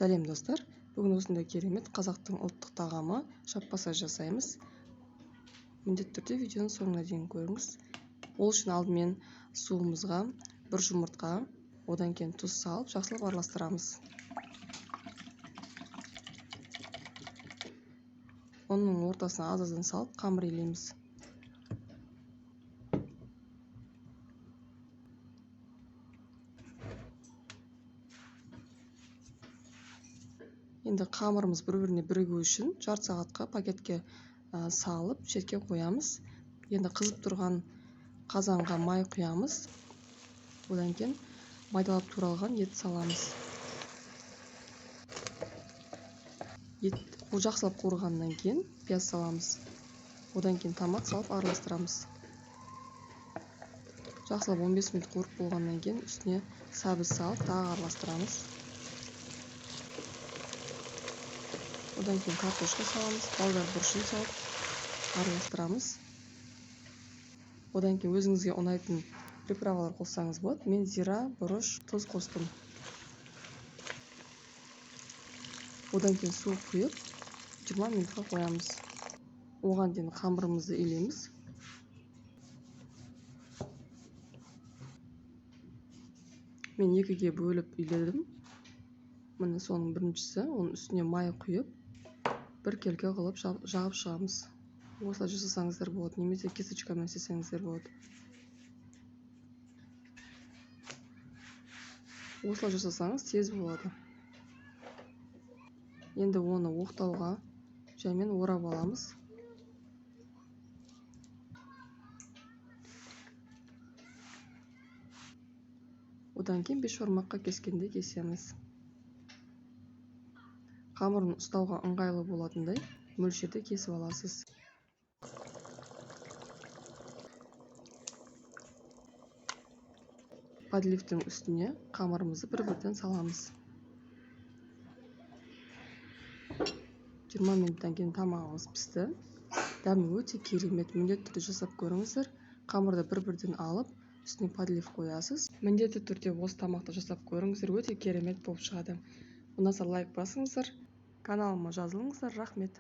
Сәлем достар, бүгін осындай керемет қазақтың ұлттық тағамы шаппасай жасаймыз. Міндетті түрде видеоның соңына дейін көріңіз. Ол үшін алдымен суымызға бір жұмыртқа, одан кейін тұз салып, жақсылап араластырамыз. Оның ортасына аз-аздан салып, қамыр илейміз. Енді қамырымыз бір-біріне бірігу үшін жарты сағатқа пакетке салып шетке қоямыз. Енді қызып тұрған қазанға май құямыз. Одан кейін майдалап туралған ет саламыз. Ет жақсылап қуырғаннан кейін пияз саламыз. Одан кейін томат салып араластырамыз. Жақсылап 15 минут қуырып болғаннан кейін үстіне сәбіз салып тағы араластырамыз. Одан кейін картошка саламыз, болгарь бұрышын салып араластырамыз. Одан кейін өзіңізге ұнайтын приправалар қоссаңыз болады. Мен зира, бұрыш, тұз қостым. Одан кейін су құйып 20 минутқа қоямыз. Оған дейін қамырымызды илейміз. Мен екіге бөліп иледім. Міне соның біріншісі, оның үстіне май құйып, бір келке қылып жағып шығамыз. Осылай жасасаңыздар болады, немесе кесочкамен істесеңіздер болады. Осылай жасасаңыз тез болады. Енді оны оқтауға жаймен орап аламыз. Одан кейін бешбармаққа кескенде кесеміз. Қамырын ұстауға ыңғайлы болатындай мөлшерде кесіп аласыз. Подливтің үстіне қамырымызды бір-бірден саламыз. 20 минуттан кейін тамағымыз пісті. Дәмі өте керемет, міндетті түрде жасап көріңіздер. Қамырды бір-бірден алып, үстіне подлив қоясыз. Міндетті түрде осы тамақты жасап көріңіздер, өте керемет болып шығады. Ұнаса лайк басыңыздар, каналыма жазылыңыздар. Рахмет.